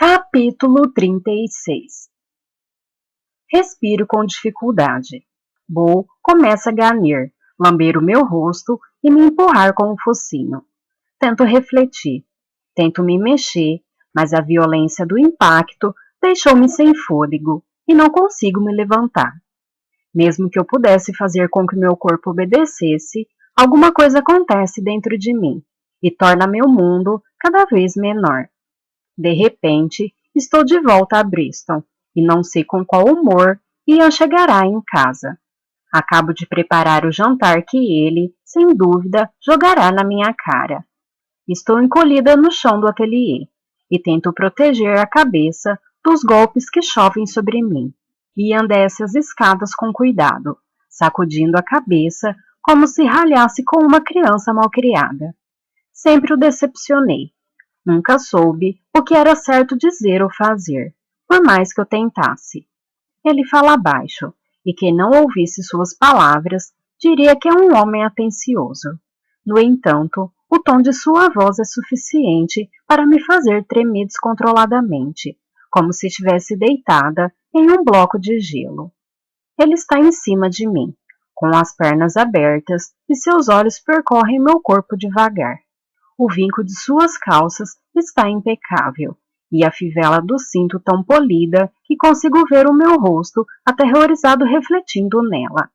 Capítulo 36. Respiro com dificuldade. Bo começa a ganir, lamber o meu rosto e me empurrar com o focinho. Tento refletir, tento me mexer, mas a violência do impacto deixou-me sem fôlego e não consigo me levantar. Mesmo que eu pudesse fazer com que meu corpo obedecesse, alguma coisa acontece dentro de mim e torna meu mundo cada vez menor. De repente, estou de volta a Bristol e não sei com qual humor Ian chegará em casa. Acabo de preparar o jantar que ele, sem dúvida, jogará na minha cara. Estou encolhida no chão do ateliê e tento proteger a cabeça dos golpes que chovem sobre mim. Ian desce as escadas com cuidado, sacudindo a cabeça como se ralhasse com uma criança malcriada. Sempre o decepcionei. Nunca soube o que era certo dizer ou fazer, por mais que eu tentasse. Ele fala baixo, e quem não ouvisse suas palavras diria que é um homem atencioso. No entanto, o tom de sua voz é suficiente para me fazer tremer descontroladamente, como se estivesse deitada em um bloco de gelo. Ele está em cima de mim, com as pernas abertas, e seus olhos percorrem meu corpo devagar. O vinco de suas calças está impecável, e a fivela do cinto tão polida que consigo ver o meu rosto aterrorizado refletindo nela.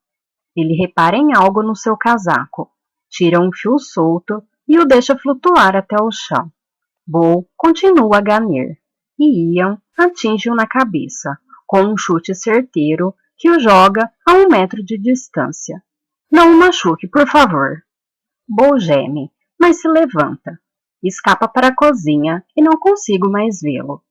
Ele repara em algo no seu casaco, tira um fio solto e o deixa flutuar até o chão. Bo continua a ganir, e Ian atinge-o na cabeça, com um chute certeiro que o joga a 1 metro de distância. Não o machuque, por favor. Bo geme, mas se levanta. Escapa para a cozinha e não consigo mais vê-lo.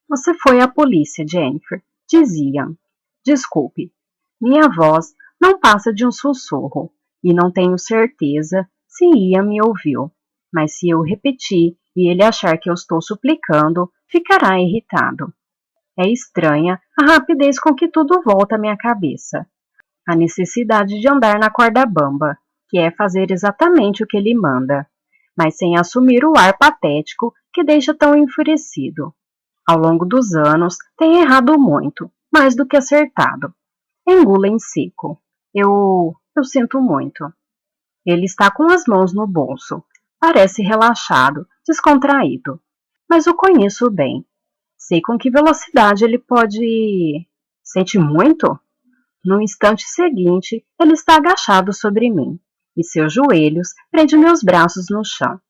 Você foi à polícia, Jennifer, diz Ian. Desculpe, minha voz não passa de um sussurro e não tenho certeza se Ian me ouviu. Mas se eu repetir e ele achar que eu estou suplicando, ficará irritado. É estranha a rapidez com que tudo volta à minha cabeça. A necessidade de andar na corda bamba, que é fazer exatamente o que ele manda, mas sem assumir o ar patético que deixa tão enfurecido. Ao longo dos anos, tem errado muito, mais do que acertado. Engula em seco. Eu sinto muito. Ele está com as mãos no bolso. Parece relaxado, descontraído. Mas o conheço bem. Sei com que velocidade ele pode... Sente muito? No instante seguinte, ele está agachado sobre mim, e seus joelhos prendem meus braços no chão.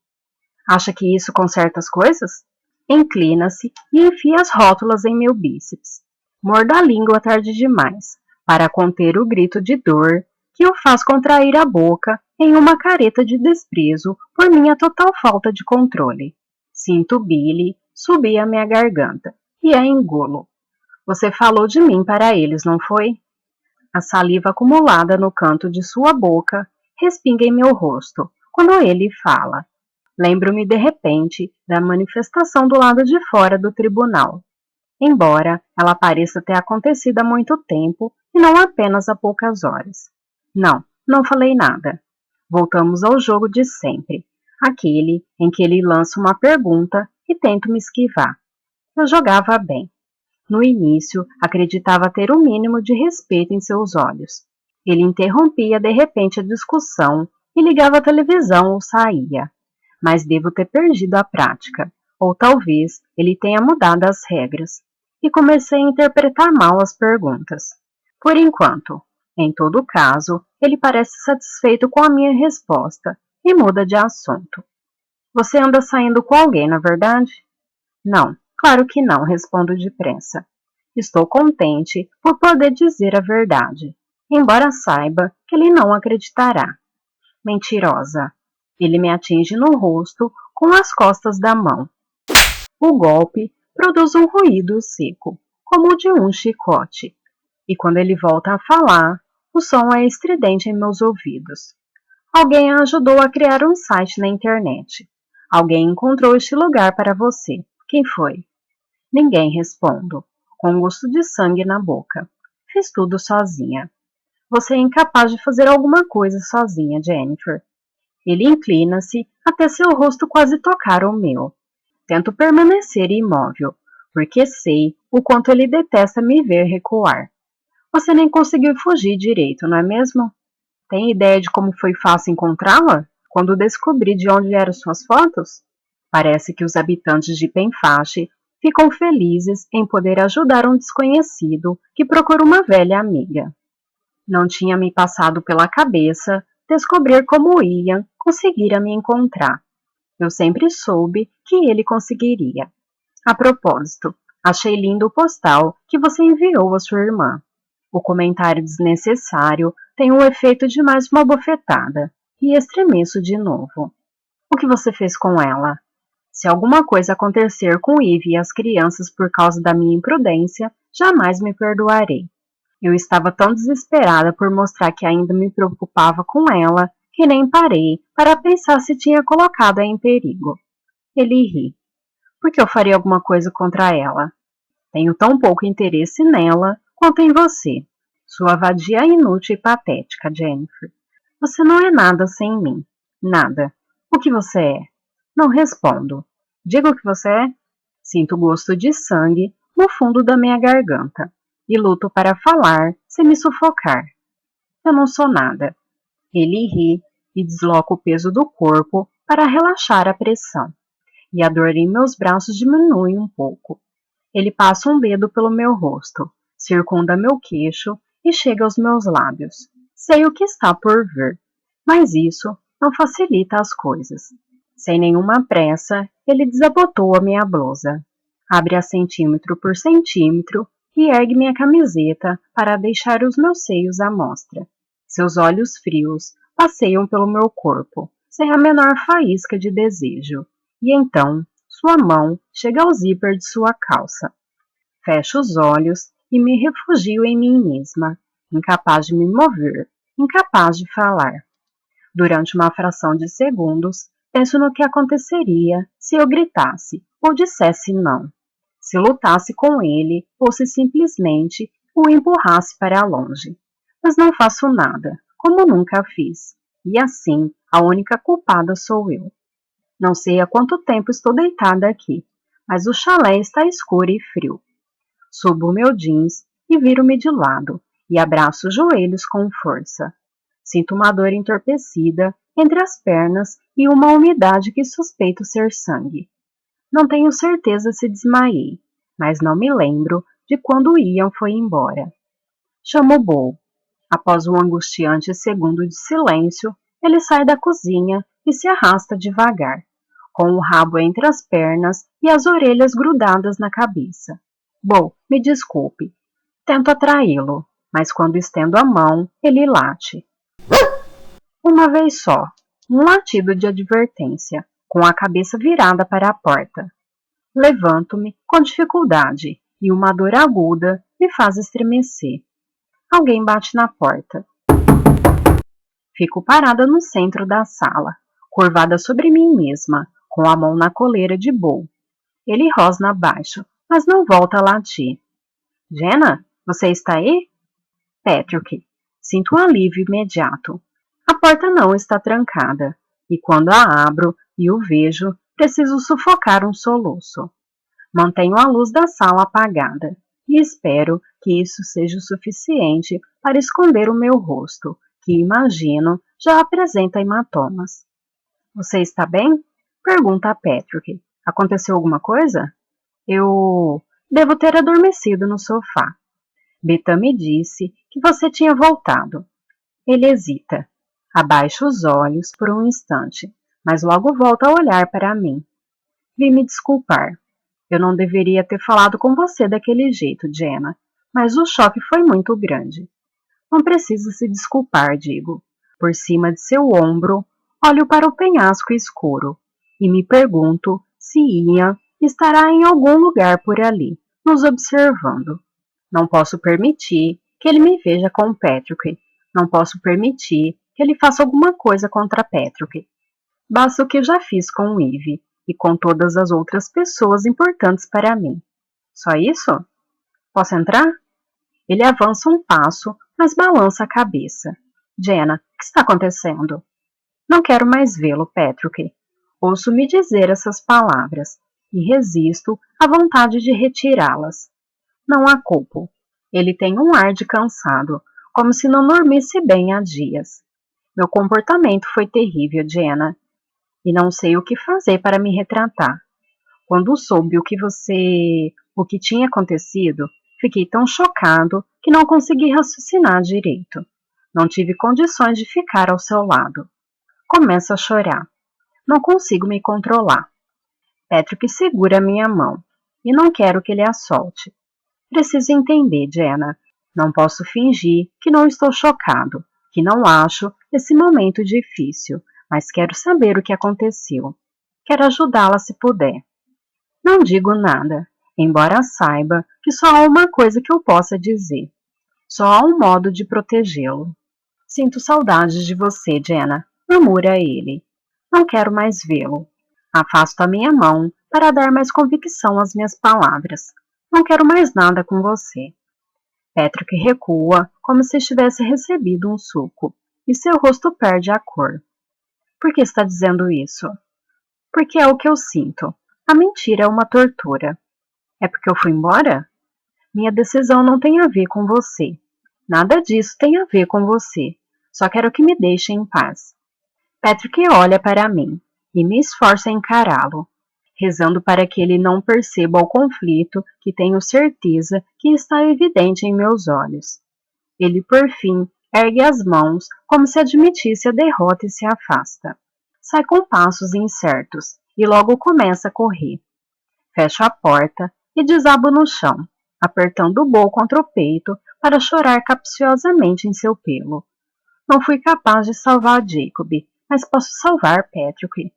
Acha que isso conserta as coisas? Inclina-se e enfia as rótulas em meu bíceps. Mordo a língua tarde demais, para conter o grito de dor que o faz contrair a boca em uma careta de desprezo por minha total falta de controle. Sinto Billy subir a minha garganta e a engulo. Você falou de mim para eles, não foi? A saliva acumulada no canto de sua boca respinga em meu rosto quando ele fala. Lembro-me de repente da manifestação do lado de fora do tribunal. Embora ela pareça ter acontecido há muito tempo e não apenas há poucas horas. Não falei nada. Voltamos ao jogo de sempre, aquele em que ele lança uma pergunta e tento me esquivar. Eu jogava bem. No início, acreditava ter o mínimo de respeito em seus olhos. Ele interrompia de repente a discussão e ligava a televisão ou saía. Mas devo ter perdido a prática, ou talvez ele tenha mudado as regras, e comecei a interpretar mal as perguntas. Por enquanto, em todo caso, ele parece satisfeito com a minha resposta e muda de assunto. Você anda saindo com alguém, na verdade? Não. Claro que não, respondo depressa. Estou contente por poder dizer a verdade, embora saiba que ele não acreditará. Mentirosa. Ele me atinge no rosto com as costas da mão. O golpe produz um ruído seco, como o de um chicote, e quando ele volta a falar, o som é estridente em meus ouvidos. Alguém a ajudou a criar um site na internet. Alguém encontrou este lugar para você. Quem foi? Ninguém, respondo, com gosto de sangue na boca. Fiz tudo sozinha. Você é incapaz de fazer alguma coisa sozinha, Jennifer. Ele inclina-se até seu rosto quase tocar o meu. Tento permanecer imóvel, porque sei o quanto ele detesta me ver recuar. Você nem conseguiu fugir direito, não é mesmo? Tem ideia de como foi fácil encontrá-la? Quando descobri de onde eram suas fotos? Parece que os habitantes de Penfache ficam felizes em poder ajudar um desconhecido que procura uma velha amiga. Não tinha me passado pela cabeça descobrir como Ian conseguira me encontrar. Eu sempre soube que ele conseguiria. A propósito, achei lindo o postal que você enviou à sua irmã. O comentário desnecessário tem o efeito de mais uma bofetada, e estremeço de novo. O que você fez com ela? Se alguma coisa acontecer com Eve e as crianças por causa da minha imprudência, jamais me perdoarei. Eu estava tão desesperada por mostrar que ainda me preocupava com ela, que nem parei para pensar se tinha colocado-a em perigo. Ele ri. Por que eu faria alguma coisa contra ela? Tenho tão pouco interesse nela quanto em você. Sua vadia inútil e patética, Jennifer. Você não é nada sem mim. Nada. O que você é? Não respondo. Diga o que você é. Sinto gosto de sangue no fundo da minha garganta e luto para falar sem me sufocar. Eu não sou nada. Ele ri e desloca o peso do corpo para relaxar a pressão, e a dor em meus braços diminui um pouco. Ele passa um dedo pelo meu rosto, circunda meu queixo e chega aos meus lábios. Sei o que está por vir, mas isso não facilita as coisas. Sem nenhuma pressa, ele desabotou a minha blusa, abre-a centímetro por centímetro e ergue minha camiseta para deixar os meus seios à mostra. Seus olhos frios passeiam pelo meu corpo, sem a menor faísca de desejo, e então sua mão chega ao zíper de sua calça. Fecho os olhos e me refugio em mim mesma, incapaz de me mover, incapaz de falar. Durante uma fração de segundos, penso no que aconteceria se eu gritasse ou dissesse não, se lutasse com ele ou se simplesmente o empurrasse para longe. Mas não faço nada, como nunca fiz, e assim a única culpada sou eu. Não sei há quanto tempo estou deitada aqui, mas o chalé está escuro e frio. Subo o meu jeans e viro-me de lado e abraço os joelhos com força. Sinto uma dor entorpecida entre as pernas e uma umidade que suspeito ser sangue. Não tenho certeza se desmaiei, mas não me lembro de quando Ian foi embora. Chamo Bo. Após um angustiante segundo de silêncio, ele sai da cozinha e se arrasta devagar, com o rabo entre as pernas e as orelhas grudadas na cabeça. Bo, me desculpe. Tento atraí-lo, mas quando estendo a mão, ele late. Uma vez só, um latido de advertência, com a cabeça virada para a porta. Levanto-me com dificuldade e uma dor aguda me faz estremecer. Alguém bate na porta. Fico parada no centro da sala, curvada sobre mim mesma, com a mão na coleira de Bo. Ele rosna abaixo, mas não volta a latir. Jenna, você está aí? Patrick. Sinto um alívio imediato. A porta não está trancada, e quando a abro e o vejo, preciso sufocar um soluço. Mantenho a luz da sala apagada e espero que isso seja o suficiente para esconder o meu rosto, que imagino já apresenta hematomas. Você está bem? Pergunta a Patrick. Aconteceu alguma coisa? Eu devo ter adormecido no sofá. Beta me disse que você tinha voltado. Ele hesita. Abaixa os olhos por um instante, mas logo volta a olhar para mim. Vim me desculpar. Eu não deveria ter falado com você daquele jeito, Jenna, mas o choque foi muito grande. Não precisa se desculpar, digo. Por cima de seu ombro, olho para o penhasco escuro e me pergunto se Ian estará em algum lugar por ali, nos observando. Não posso permitir que ele me veja com Patrick. Não posso permitir que ele faça alguma coisa contra Patrick. Basta o que já fiz com Eve e com todas as outras pessoas importantes para mim. Só isso? Posso entrar? Ele avança um passo, mas balança a cabeça. Jenna, o que está acontecendo? Não quero mais vê-lo, Patrick. Ouço-me dizer essas palavras, e resisto à vontade de retirá-las. Não a culpo. Ele tem um ar de cansado, como se não dormisse bem há dias. Meu comportamento foi terrível, Jenna, e não sei o que fazer para me retratar. Quando soube o que tinha acontecido, fiquei tão chocado que não consegui raciocinar direito. Não tive condições de ficar ao seu lado. Começo a chorar. Não consigo me controlar. Patrick segura minha mão e não quero que ele a solte. Preciso entender, Jenna. Não posso fingir que não estou chocado, que não acho esse momento difícil, mas quero saber o que aconteceu. Quero ajudá-la se puder. Não digo nada, embora saiba que só há uma coisa que eu possa dizer. Só há um modo de protegê-lo. Sinto saudades de você, Jenna, murmura ele. Não quero mais vê-lo. Afasto a minha mão para dar mais convicção às minhas palavras. Não quero mais nada com você. Patrick recua como se tivesse recebido um suco, e seu rosto perde a cor. Por que está dizendo isso? Porque é o que eu sinto. A mentira é uma tortura. É porque eu fui embora? Minha decisão não tem a ver com você. Nada disso tem a ver com você. Só quero que me deixe em paz. Patrick olha para mim e me esforço a encará-lo, rezando para que ele não perceba o conflito que tenho certeza que está evidente em meus olhos. Ele, por fim, ergue as mãos como se admitisse a derrota e se afasta. Sai com passos incertos e logo começa a correr. Fecho a porta e desabo no chão, apertando o Bo contra o peito para chorar capciosamente em seu pelo. Não fui capaz de salvar Jacob, mas posso salvar Patrick.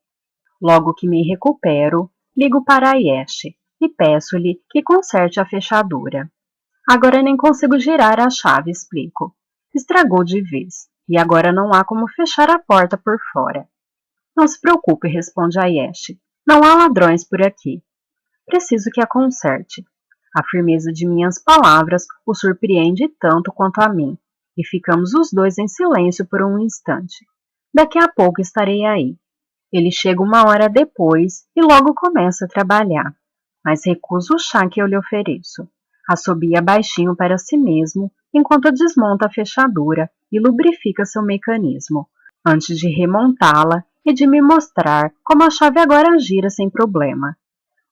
Logo que me recupero, ligo para Yesh e peço-lhe que conserte a fechadura. Agora nem consigo girar a chave, explico. Estragou de vez, e agora não há como fechar a porta por fora. Não se preocupe, responde a Yesh. Não há ladrões por aqui. Preciso que a conserte. A firmeza de minhas palavras o surpreende tanto quanto a mim, e ficamos os dois em silêncio por um instante. Daqui a pouco estarei aí. Ele chega uma hora depois e logo começa a trabalhar, mas recusa o chá que eu lhe ofereço. Assobia baixinho para si mesmo, enquanto desmonta a fechadura e lubrifica seu mecanismo, antes de remontá-la e de me mostrar como a chave agora gira sem problema.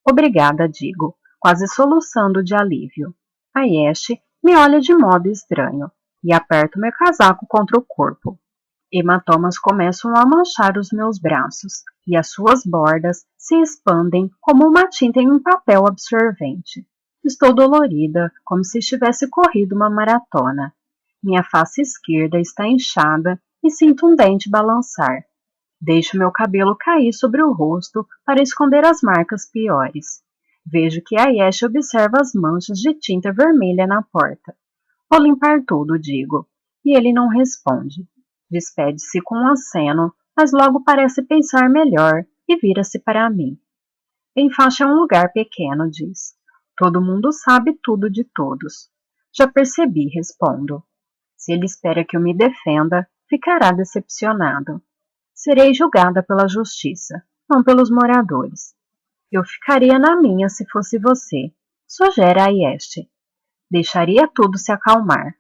Obrigada, digo, quase soluçando de alívio. A Yesh me olha de modo estranho e aperto meu casaco contra o corpo. Hematomas começam a manchar os meus braços e as suas bordas se expandem como uma tinta em um papel absorvente. Estou dolorida, como se tivesse corrido uma maratona. Minha face esquerda está inchada e sinto um dente balançar. Deixo meu cabelo cair sobre o rosto para esconder as marcas piores. Vejo que a Yesh observa as manchas de tinta vermelha na porta. Vou limpar tudo, digo, e ele não responde. Despede-se com um aceno, mas logo parece pensar melhor e vira-se para mim. Enfaixo é um lugar pequeno, diz. Todo mundo sabe tudo de todos. Já percebi, respondo. Se ele espera que eu me defenda, ficará decepcionado. Serei julgada pela justiça, não pelos moradores. Eu ficaria na minha se fosse você, sugere a Yesh. Deixaria tudo se acalmar.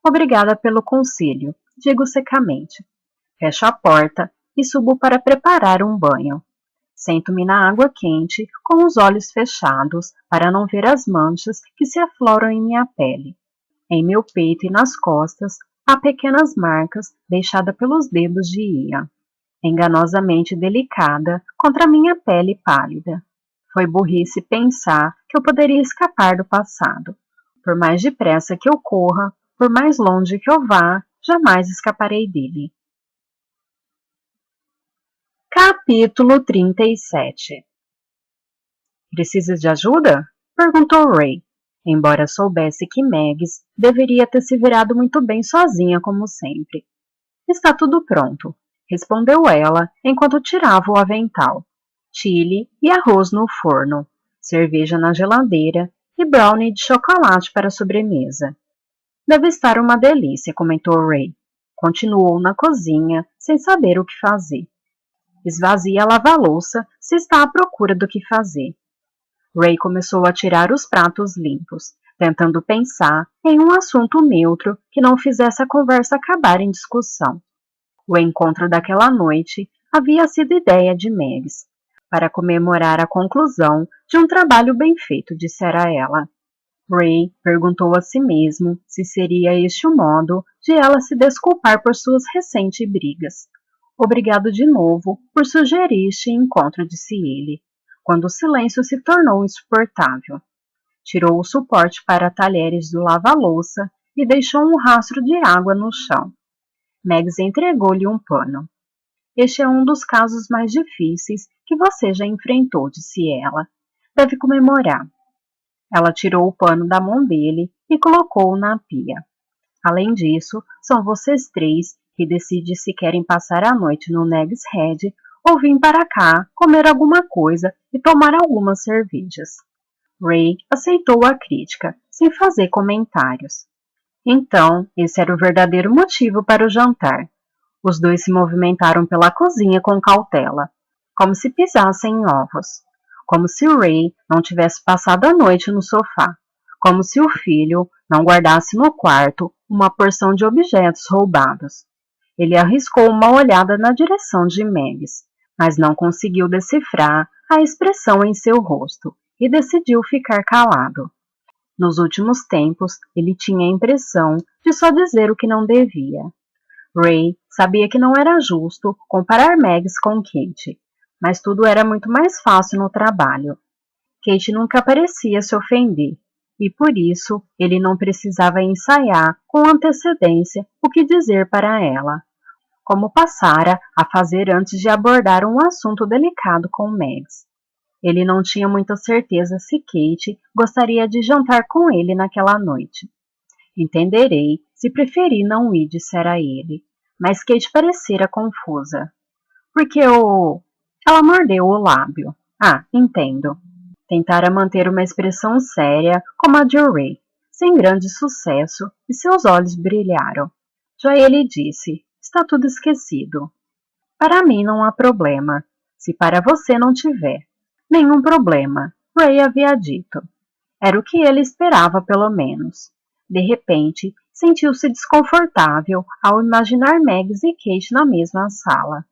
Obrigada pelo conselho, digo secamente. Fecho a porta e subo para preparar um banho. Sento-me na água quente, com os olhos fechados, para não ver as manchas que se afloram em minha pele. Em meu peito e nas costas, há pequenas marcas deixadas pelos dedos de Ian, enganosamente delicada contra minha pele pálida. Foi burrice pensar que eu poderia escapar do passado. Por mais depressa que eu corra, por mais longe que eu vá, jamais escaparei dele. Capítulo 37. Precisa de ajuda? Perguntou Ray, embora soubesse que Megs deveria ter se virado muito bem sozinha como sempre. Está tudo pronto, respondeu ela enquanto tirava o avental. Chile e arroz no forno, cerveja na geladeira e brownie de chocolate para a sobremesa. Deve estar uma delícia, comentou Ray. Continuou na cozinha, sem saber o que fazer. Esvazia a lava-louça se está à procura do que fazer. Ray começou a tirar os pratos limpos, tentando pensar em um assunto neutro que não fizesse a conversa acabar em discussão. O encontro daquela noite havia sido ideia de Megs, para comemorar a conclusão de um trabalho bem feito, dissera ela. Ray perguntou a si mesmo se seria este o modo de ela se desculpar por suas recentes brigas. Obrigado de novo por sugerir este encontro, disse ele, quando o silêncio se tornou insuportável. Tirou o suporte para talheres do lava-louça e deixou um rastro de água no chão. Megs entregou-lhe um pano. Este é um dos casos mais difíceis que você já enfrentou, disse ela. Deve comemorar. Ela tirou o pano da mão dele e colocou-o na pia. Além disso, são vocês três que decidem se querem passar a noite no Nag's Head ou vir para cá comer alguma coisa e tomar algumas cervejas. Ray aceitou a crítica, sem fazer comentários. Então, esse era o verdadeiro motivo para o jantar. Os dois se movimentaram pela cozinha com cautela, como se pisassem em ovos. Como se Ray não tivesse passado a noite no sofá. Como se o filho não guardasse no quarto uma porção de objetos roubados. Ele arriscou uma olhada na direção de Megs, mas não conseguiu decifrar a expressão em seu rosto e decidiu ficar calado. Nos últimos tempos, ele tinha a impressão de só dizer o que não devia. Ray sabia que não era justo comparar Megs com Kate, mas tudo era muito mais fácil no trabalho. Kate nunca parecia se ofender, e por isso ele não precisava ensaiar com antecedência o que dizer para ela, como passara a fazer antes de abordar um assunto delicado com Megs. Ele não tinha muita certeza se Kate gostaria de jantar com ele naquela noite. Entenderei se preferir não ir, dissera ele, mas Kate parecera confusa. Porque Ela mordeu o lábio. Entendo. Tentara manter uma expressão séria como a de Ray, sem grande sucesso, e seus olhos brilharam. Já ele disse, está tudo esquecido. Para mim não há problema, se para você não tiver. Nenhum problema, Ray havia dito. Era o que ele esperava, pelo menos. De repente, sentiu-se desconfortável ao imaginar Megs e Kate na mesma sala.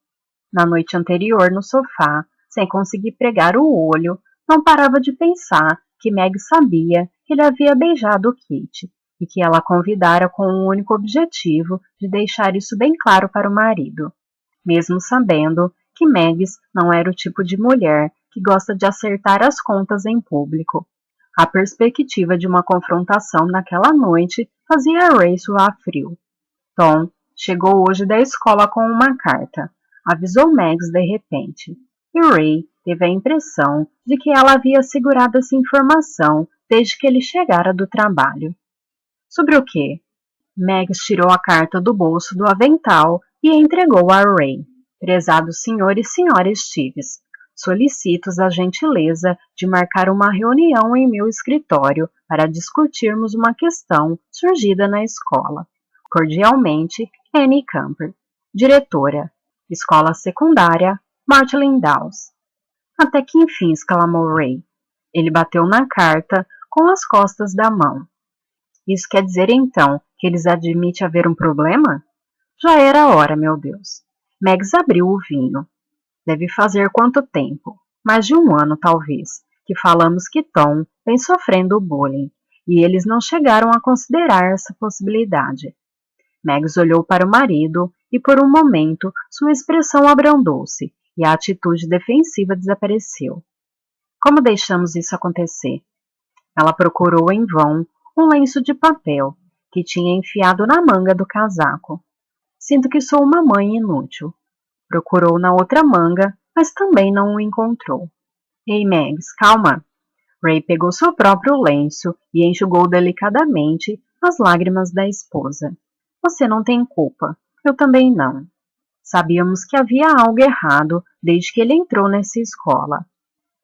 Na noite anterior, no sofá, sem conseguir pregar o olho, não parava de pensar que Meg sabia que ele havia beijado Kate e que ela a convidara com o único objetivo de deixar isso bem claro para o marido. Mesmo sabendo que Megs não era o tipo de mulher que gosta de acertar as contas em público. A perspectiva de uma confrontação naquela noite fazia Ray suar frio. Tom chegou hoje da escola com uma carta. Avisou Megs de repente. E Ray teve a impressão de que ela havia segurado essa informação desde que ele chegara do trabalho. Sobre o quê? Megs tirou a carta do bolso do avental e a entregou a Ray. Prezado Sr. e Sra. Steves, solicito a gentileza de marcar uma reunião em meu escritório para discutirmos uma questão surgida na escola. Cordialmente, Annie Camper, diretora, Escola Secundária, Martling Dawes. Até que enfim, exclamou Ray. Ele bateu na carta com as costas da mão. Isso quer dizer então que eles admitem haver um problema? Já era hora, meu Deus. Megs abriu o vinho. Deve fazer quanto tempo? Mais de um ano, talvez, que falamos que Tom vem sofrendo bullying, e eles não chegaram a considerar essa possibilidade. Megs olhou para o marido e, por um momento, sua expressão abrandou-se e a atitude defensiva desapareceu. Como deixamos isso acontecer? Ela procurou em vão um lenço de papel que tinha enfiado na manga do casaco. Sinto que sou uma mãe inútil. Procurou na outra manga, mas também não o encontrou. Ei, Megs, calma! Ray pegou seu próprio lenço e enxugou delicadamente as lágrimas da esposa. Você não tem culpa. Eu também não. Sabíamos que havia algo errado desde que ele entrou nessa escola.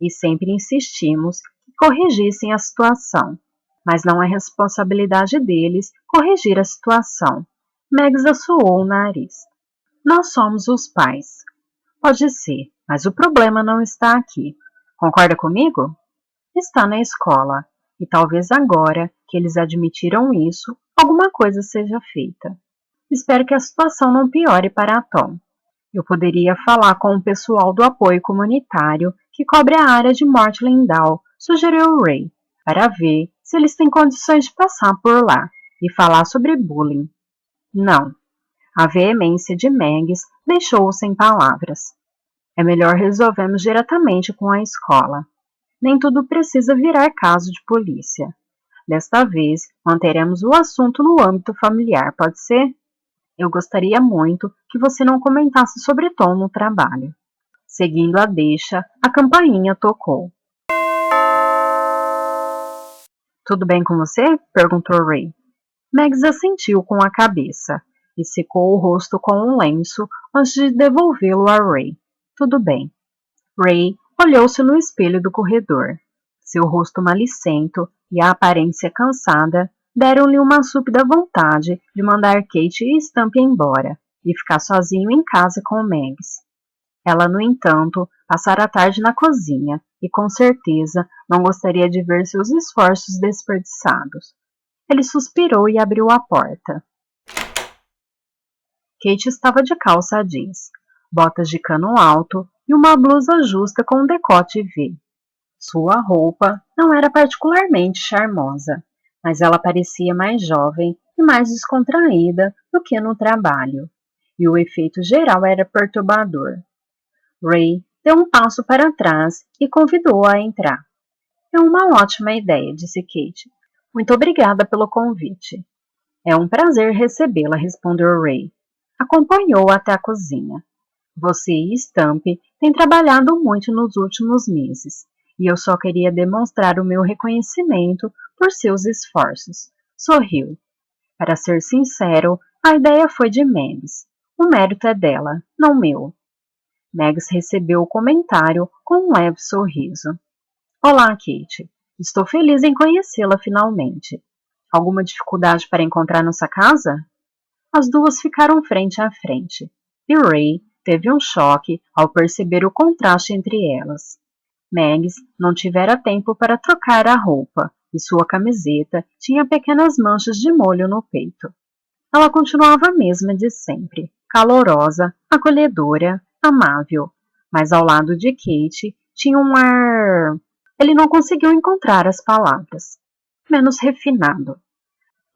E sempre insistimos que corrigissem a situação. Mas não é responsabilidade deles corrigir a situação. Megs assoou o nariz. Nós somos os pais. Pode ser, mas o problema não está aqui. Concorda comigo? está na escola, e talvez agora que eles admitiram isso, alguma coisa seja feita. Espero que a situação não piore para Tom. Eu poderia falar com o pessoal do apoio comunitário que cobre a área de Mortland Down, sugeriu Ray, para ver se eles têm condições de passar por lá e falar sobre bullying. Não. A veemência de Megs deixou-o sem palavras. É melhor resolvermos diretamente com a escola. Nem tudo precisa virar caso de polícia. Desta vez, manteremos o assunto no âmbito familiar, pode ser? Eu gostaria muito que você não comentasse sobre Tom no trabalho. Seguindo a deixa, a campainha tocou. Tudo bem com você? Perguntou Ray. Megs assentiu com a cabeça e secou o rosto com um lenço antes de devolvê-lo a Ray. Tudo bem. Ray olhou-se no espelho do corredor. Seu rosto malicento e a aparência cansada deram-lhe uma súbita vontade de mandar Kate e Stump embora e ficar sozinho em casa com Megs. Ela, no entanto, passara a tarde na cozinha e com certeza não gostaria de ver seus esforços desperdiçados. Ele suspirou e abriu a porta. Kate estava de calça jeans, botas de cano alto e uma blusa justa com decote V. Sua roupa não era particularmente charmosa, mas ela parecia mais jovem e mais descontraída do que no trabalho, e o efeito geral era perturbador. Ray deu um passo para trás e convidou-a a entrar. É uma ótima ideia, disse Kate. Muito obrigada pelo convite. É um prazer recebê-la, respondeu Ray. Acompanhou-a até a cozinha. Você e Stump têm trabalhado muito nos últimos meses, e eu só queria demonstrar o meu reconhecimento por seus esforços. Sorriu. Para ser sincero, a ideia foi de Megs. O mérito é dela, não meu. Megs recebeu o comentário com um leve sorriso. Olá, Kate. Estou feliz em conhecê-la finalmente. Alguma dificuldade para encontrar nossa casa? As duas ficaram frente a frente, e Ray teve um choque ao perceber o contraste entre elas. Megs não tivera tempo para trocar a roupa, e sua camiseta tinha pequenas manchas de molho no peito. Ela continuava a mesma de sempre, calorosa, acolhedora, amável, mas ao lado de Kate tinha um ar... Ele não conseguiu encontrar as palavras. Menos refinado.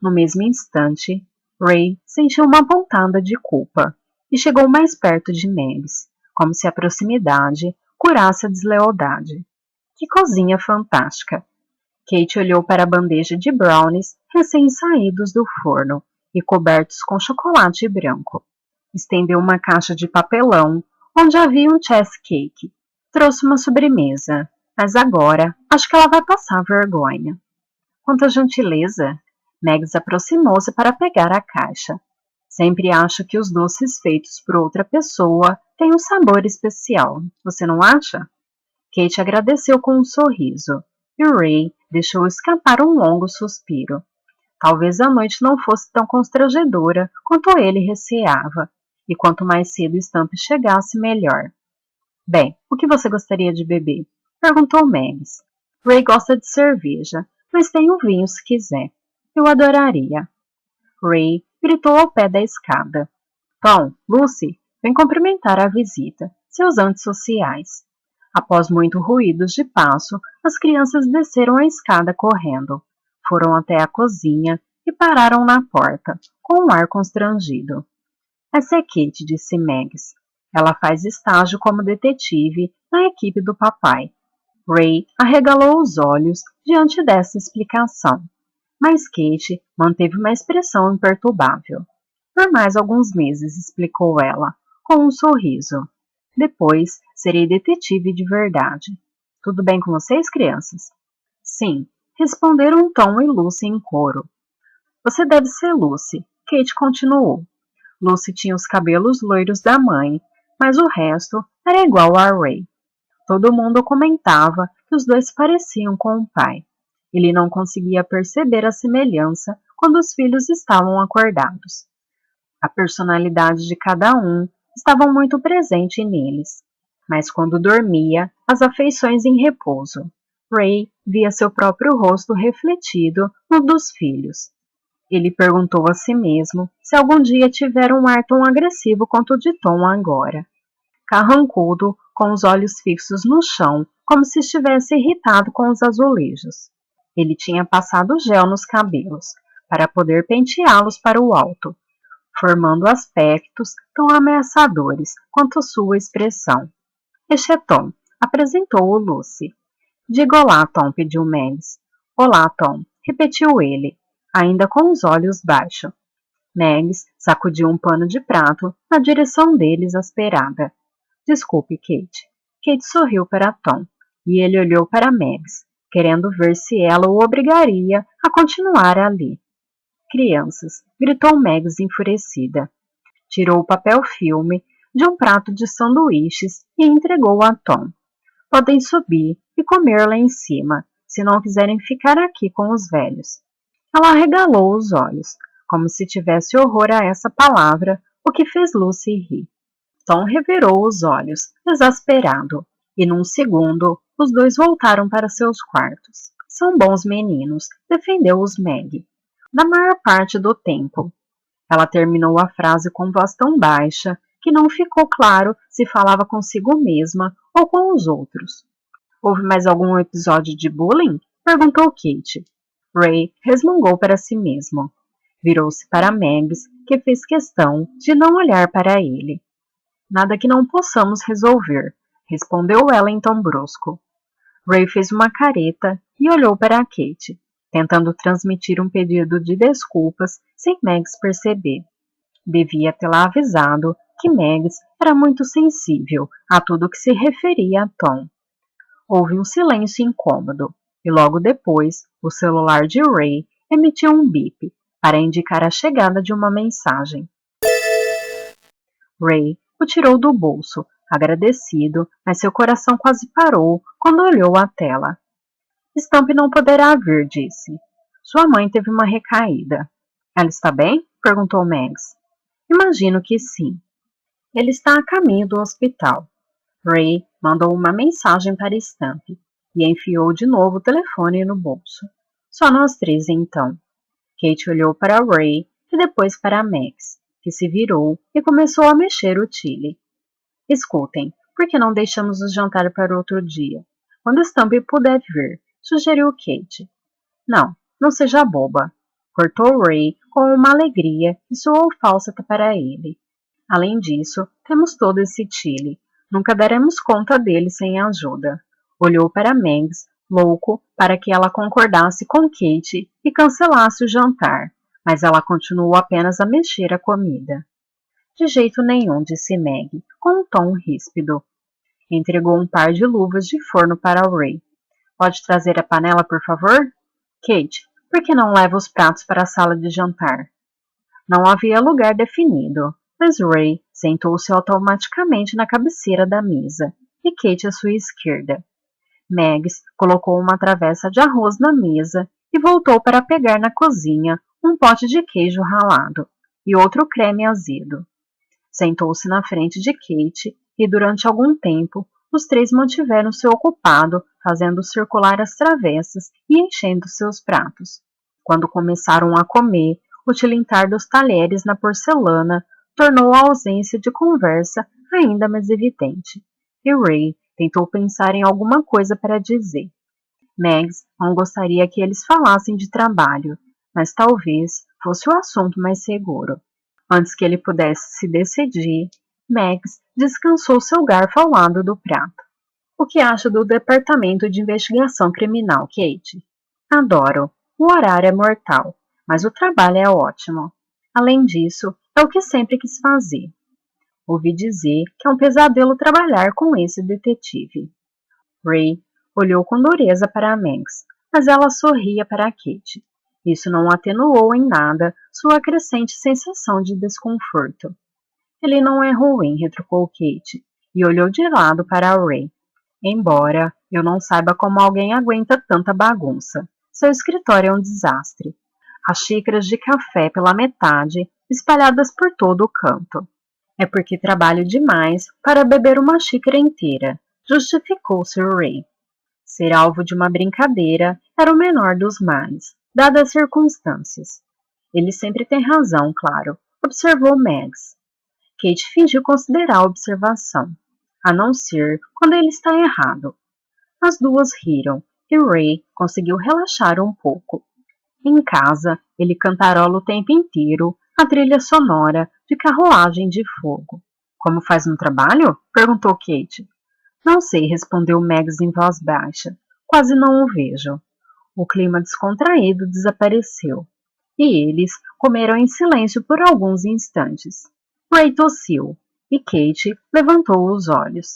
No mesmo instante, Ray sentiu uma pontada de culpa e chegou mais perto de Megs, como se a proximidade curasse a deslealdade. Que cozinha fantástica! Kate olhou para a bandeja de brownies recém-saídos do forno e cobertos com chocolate branco. Estendeu uma caixa de papelão onde havia um cheesecake. Trouxe uma sobremesa, mas agora acho que ela vai passar vergonha. Quanta gentileza! Megs aproximou-se para pegar a caixa. Sempre acho que os doces feitos por outra pessoa têm um sabor especial, você não acha? Kate agradeceu com um sorriso, e Ray deixou escapar um longo suspiro. Talvez a noite não fosse tão constrangedora quanto ele receava, e quanto mais cedo Stump chegasse, melhor. Bem, o que você gostaria de beber? Perguntou Megs. Ray gosta de cerveja, mas tem um vinho se quiser. Eu adoraria. Ray gritou ao pé da escada. Tom, Lucy, vem cumprimentar a visita, seus antissociais. Após muito ruídos de passo, as crianças desceram a escada correndo. Foram até a cozinha e pararam na porta, com um ar constrangido. Essa é Kate, disse Megs. Ela faz estágio como detetive na equipe do papai. Ray arregalou os olhos diante dessa explicação, mas Kate manteve uma expressão imperturbável. Por mais alguns meses, explicou ela, com um sorriso. Depois, serei detetive de verdade. Tudo bem com vocês, crianças? Sim, responderam Tom e Lucy em coro. Você deve ser Lucy, Kate continuou. Lucy tinha os cabelos loiros da mãe, mas o resto era igual a Ray. Todo mundo comentava que os dois pareciam com o pai. Ele não conseguia perceber a semelhança quando os filhos estavam acordados. A personalidade de cada um estava muito presente neles, mas quando dormia, as afeições em repouso. Ray via seu próprio rosto refletido no dos filhos. Ele perguntou a si mesmo se algum dia tivera um ar tão agressivo quanto o de Tom agora. Carrancudo, com os olhos fixos no chão, como se estivesse irritado com os azulejos. Ele tinha passado gel nos cabelos, para poder penteá-los para o alto, formando aspectos tão ameaçadores quanto sua expressão. Este é Tom, apresentou-o Lucy. Diga olá, Tom, pediu Mags. Olá, Tom, repetiu ele, ainda com os olhos baixos. Mags sacudiu um pano de prato na direção dele exasperada. Desculpe, Kate. Kate sorriu para Tom, e ele olhou para Mags, querendo ver se ela o obrigaria a continuar ali. Crianças, gritou Mags enfurecida. Tirou o papel filme de um prato de sanduíches e entregou a Tom. Podem subir e comer lá em cima, se não quiserem ficar aqui com os velhos. Ela arregalou os olhos, como se tivesse horror a essa palavra, o que fez Lucy rir. Tom revirou os olhos, exasperado, e num segundo os dois voltaram para seus quartos. São bons meninos, defendeu-os Meg. Na maior parte do tempo. Ela terminou a frase com voz tão baixa que não ficou claro se falava consigo mesma ou com os outros. Houve mais algum episódio de bullying? Perguntou Kate. Ray resmungou para si mesmo. Virou-se para Mags, que fez questão de não olhar para ele. Nada que não possamos resolver, respondeu ela em tom brusco. Ray fez uma careta e olhou para Kate, tentando transmitir um pedido de desculpas sem Mags perceber. Devia tê-la avisado que Mags era muito sensível a tudo que se referia a Tom. Houve um silêncio incômodo, e logo depois o celular de Ray emitiu um bip para indicar a chegada de uma mensagem. Ray o tirou do bolso, agradecido, mas seu coração quase parou quando olhou a tela. Stump não poderá vir, disse. Sua mãe teve uma recaída. Ela está bem? Perguntou Mags. Imagino que sim. Ele está a caminho do hospital. Ray mandou uma mensagem para Stump e enfiou de novo o telefone no bolso. Só nós três, então. Kate olhou para Ray e depois para Mags, que se virou e começou a mexer o chile. Escutem, por que não deixamos o jantar para outro dia? Quando Stump puder vir, sugeriu Kate. Não, não seja boba, cortou Ray com uma alegria que soou falsa para ele. Além disso, temos todo esse chile. Nunca daremos conta dele sem ajuda. Olhou para Mags, louco para que ela concordasse com Kate e cancelasse o jantar, mas ela continuou apenas a mexer a comida. De jeito nenhum, disse Meg, com um tom ríspido. Entregou um par de luvas de forno para Ray. Pode trazer a panela, por favor? Kate, por que não leva os pratos para a sala de jantar? Não havia lugar definido, mas Ray sentou-se automaticamente na cabeceira da mesa, e Kate à sua esquerda. Mags colocou uma travessa de arroz na mesa e voltou para pegar na cozinha um pote de queijo ralado e outro creme azedo. Sentou-se na frente de Kate e durante algum tempo os três mantiveram-se ocupados fazendo circular as travessas e enchendo seus pratos. Quando começaram a comer, o tilintar dos talheres na porcelana tornou a ausência de conversa ainda mais evidente, e Ray tentou pensar em alguma coisa para dizer. Mags não gostaria que eles falassem de trabalho, mas talvez fosse o assunto mais seguro. Antes que ele pudesse se decidir, Mags descansou seu garfo ao lado do prato. O que acha do Departamento de Investigação Criminal, Kate? Adoro. O horário é mortal, mas o trabalho é ótimo. Além disso, é o que sempre quis fazer. Ouvi dizer que é um pesadelo trabalhar com esse detetive. Ray olhou com dureza para Mags, mas ela sorria para Kate. Isso não atenuou em nada sua crescente sensação de desconforto. Ele não é ruim, retrucou Kate, e olhou de lado para Ray. Embora eu não saiba como alguém aguenta tanta bagunça. Seu escritório é um desastre. As xícaras de café pela metade, espalhadas por todo o canto. É porque trabalho demais para beber uma xícara inteira, justificou Sir Ray. Ser alvo de uma brincadeira era o menor dos males, dadas as circunstâncias. Ele sempre tem razão, claro, observou Mags. Kate fingiu considerar a observação, a não ser quando ele está errado. As duas riram e Ray conseguiu relaxar um pouco. Em casa, ele cantarola o tempo inteiro a trilha sonora de Carruagem de Fogo. Como faz no trabalho? Perguntou Kate. Não sei, respondeu Mags em voz baixa. Quase não o vejo. O clima descontraído desapareceu, e eles comeram em silêncio por alguns instantes. Ray tossiu, e Kate levantou os olhos.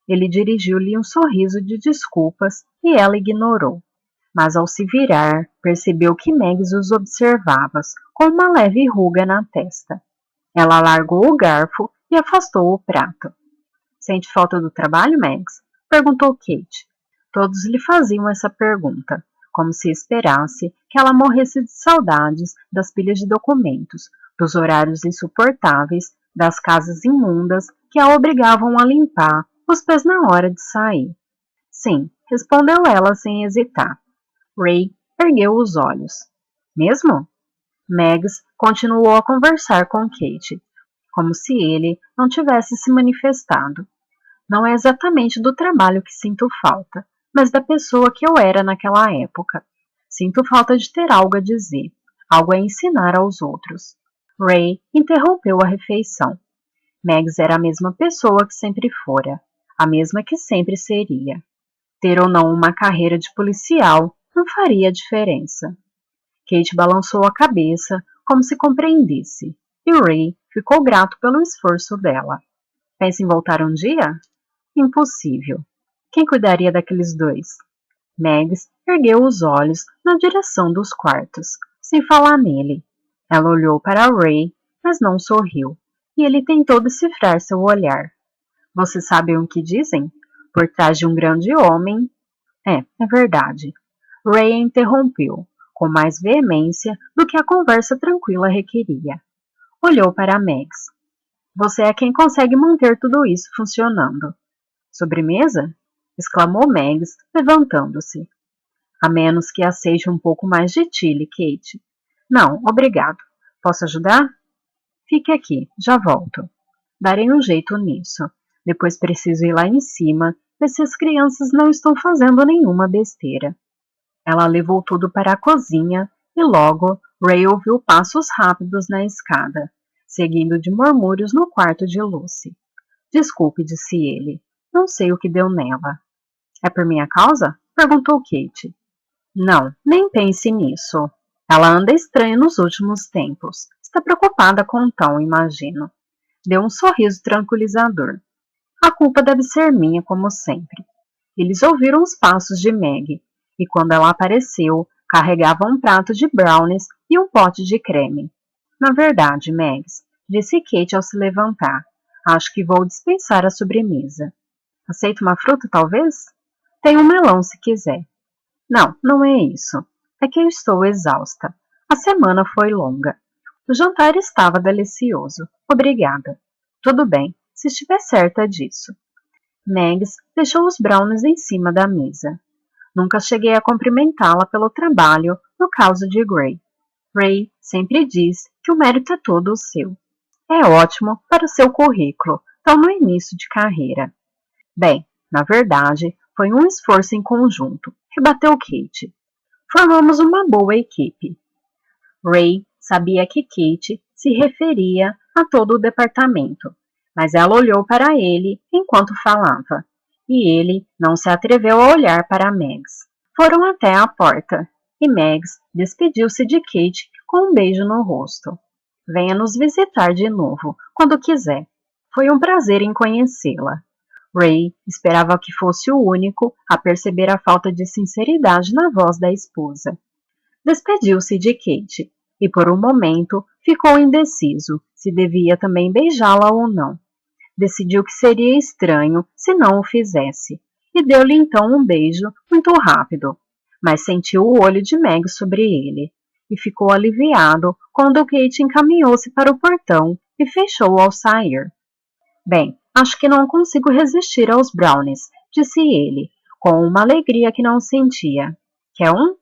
Ele dirigiu-lhe um sorriso de desculpas e ela ignorou. Mas ao se virar, percebeu que Mags os observava, com uma leve ruga na testa. Ela largou o garfo e afastou o prato. Sente falta do trabalho, Mags? Perguntou Kate. Todos lhe faziam essa pergunta, como se esperasse que ela morresse de saudades das pilhas de documentos, dos horários insuportáveis, das casas imundas que a obrigavam a limpar os pés na hora de sair. Sim, respondeu ela sem hesitar. Ray ergueu os olhos. Mesmo? Mags continuou a conversar com Kate, como se ele não tivesse se manifestado. Não é exatamente do trabalho que sinto falta, mas da pessoa que eu era naquela época. Sinto falta de ter algo a dizer, algo a ensinar aos outros. Ray interrompeu a refeição. Mags era a mesma pessoa que sempre fora, a mesma que sempre seria. Ter ou não uma carreira de policial não faria diferença. Kate balançou a cabeça, como se compreendesse, e Ray ficou grato pelo esforço dela. Pensa em voltar um dia? Impossível. Quem cuidaria daqueles dois? Mags ergueu os olhos na direção dos quartos, sem falar nele. Ela olhou para Ray, mas não sorriu, e ele tentou decifrar seu olhar. Vocês sabem o que dizem? Por trás de um grande homem... É verdade. Ray interrompeu, com mais veemência do que a conversa tranquila requeria. Olhou para Mags. Você é quem consegue manter tudo isso funcionando. Sobremesa? Exclamou Mags, levantando-se. A menos que aceite um pouco mais de chile, Kate. Não, obrigado. Posso ajudar? Fique aqui, já volto. Darei um jeito nisso. Depois preciso ir lá em cima, ver se as crianças não estão fazendo nenhuma besteira. Ela levou tudo para a cozinha e logo Ray ouviu passos rápidos na escada, seguindo de murmúrios no quarto de Lucy. Desculpe, disse ele. Não sei o que deu nela. É por minha causa? Perguntou Kate. Não, nem pense nisso. Ela anda estranha nos últimos tempos. Está preocupada com o Tom, imagino. Deu um sorriso tranquilizador. A culpa deve ser minha, como sempre. Eles ouviram os passos de Meg, e quando ela apareceu, carregava um prato de brownies e um pote de creme. Na verdade, Mags, disse Kate ao se levantar, acho que vou dispensar a sobremesa. Aceita uma fruta, talvez? Tem um melão, se quiser. Não, não é isso. É que eu estou exausta. A semana foi longa. O jantar estava delicioso. Obrigada. Tudo bem, se estiver certa disso. Mags deixou os brownies em cima da mesa. Nunca cheguei a cumprimentá-la pelo trabalho no caso de Gray. Ray sempre diz que o mérito é todo o seu. É ótimo para o seu currículo, tão no início de carreira. Bem, na verdade, foi um esforço em conjunto, rebateu Kate. Formamos uma boa equipe. Ray sabia que Kate se referia a todo o departamento, mas ela olhou para ele enquanto falava, e ele não se atreveu a olhar para Mags. Foram até a porta, e Mags despediu-se de Kate com um beijo no rosto. Venha nos visitar de novo, quando quiser. Foi um prazer em conhecê-la. Ray esperava que fosse o único a perceber a falta de sinceridade na voz da esposa. Despediu-se de Kate, e por um momento ficou indeciso se devia também beijá-la ou não. Decidiu que seria estranho se não o fizesse, e deu-lhe então um beijo muito rápido, mas sentiu o olho de Meg sobre ele, e ficou aliviado quando Kate encaminhou-se para o portão e fechou ao sair. Bem, acho que não consigo resistir aos brownies, disse ele, com uma alegria que não sentia. Quer um?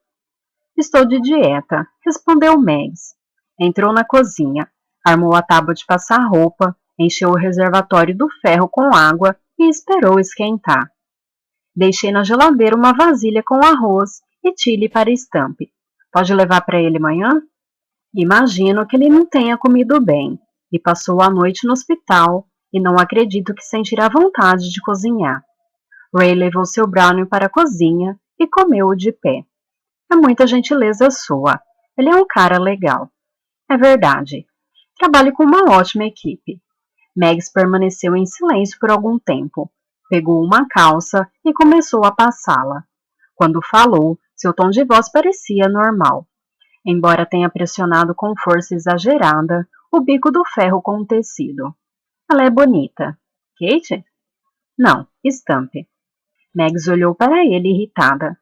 Estou de dieta, respondeu Megs. Entrou na cozinha, armou a tábua de passar roupa, encheu o reservatório do ferro com água e esperou esquentar. Deixei na geladeira uma vasilha com arroz e chile para estampe. Pode levar para ele amanhã? Imagino que ele não tenha comido bem e passou a noite no hospital e não acredito que sentirá vontade de cozinhar. Ray levou seu brownie para a cozinha e comeu-o de pé. É muita gentileza sua. Ele é um cara legal. É verdade. Trabalho com uma ótima equipe. Megs permaneceu em silêncio por algum tempo. Pegou uma calça e começou a passá-la. Quando falou, seu tom de voz parecia normal. Embora tenha pressionado com força exagerada o bico do ferro com o tecido. Ela é bonita. Kate? Não, Stamp. Megs olhou para ele irritada.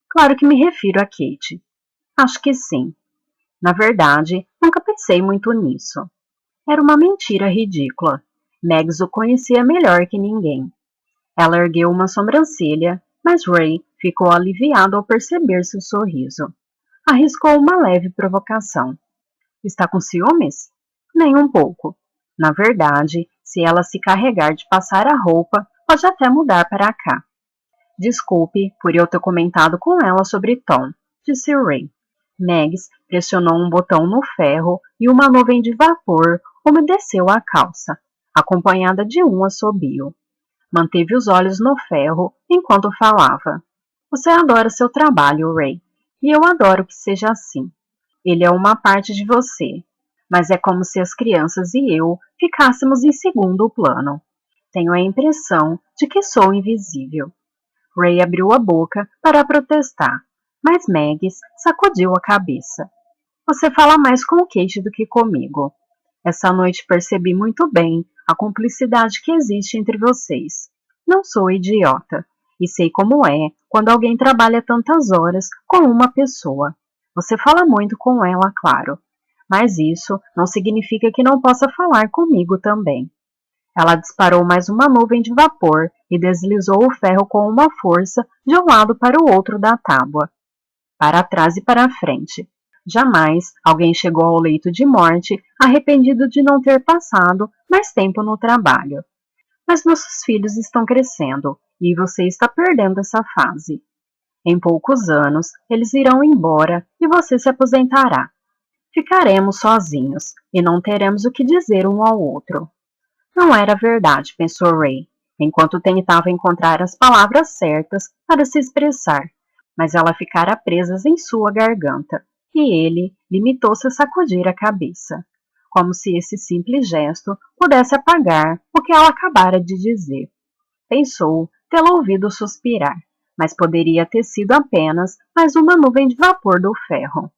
Claro que me refiro a Kate. Acho que sim. Na verdade, nunca pensei muito nisso. Era uma mentira ridícula. Megs o conhecia melhor que ninguém. Ela ergueu uma sobrancelha, mas Ray ficou aliviado ao perceber seu sorriso. Arriscou uma leve provocação. Está com ciúmes? Nem um pouco. Na verdade, se ela se carregar de passar a roupa, pode até mudar para cá. Desculpe por eu ter comentado com ela sobre Tom, disse Ray. Megs pressionou um botão no ferro e uma nuvem de vapor umedeceu a calça, acompanhada de um assobio. Manteve os olhos no ferro enquanto falava. Você adora seu trabalho, Ray, e eu adoro que seja assim. Ele é uma parte de você, mas é como se as crianças e eu ficássemos em segundo plano. Tenho a impressão de que sou invisível. Ray abriu a boca para protestar, mas Megs sacudiu a cabeça. Você fala mais com o Kate do que comigo. Essa noite percebi muito bem a cumplicidade que existe entre vocês. Não sou idiota, e sei como é quando alguém trabalha tantas horas com uma pessoa. Você fala muito com ela, claro, mas isso não significa que não possa falar comigo também. Ela disparou mais uma nuvem de vapor e deslizou o ferro com uma força de um lado para o outro da tábua, para trás e para frente. Jamais alguém chegou ao leito de morte arrependido de não ter passado mais tempo no trabalho. Mas nossos filhos estão crescendo e você está perdendo essa fase. Em poucos anos, eles irão embora e você se aposentará. Ficaremos sozinhos e não teremos o que dizer um ao outro. Não era verdade, pensou Ray, enquanto tentava encontrar as palavras certas para se expressar, mas ela ficara presa em sua garganta, e ele limitou-se a sacudir a cabeça, como se esse simples gesto pudesse apagar o que ela acabara de dizer. Pensou tê-lo ouvido suspirar, mas poderia ter sido apenas mais uma nuvem de vapor do ferro.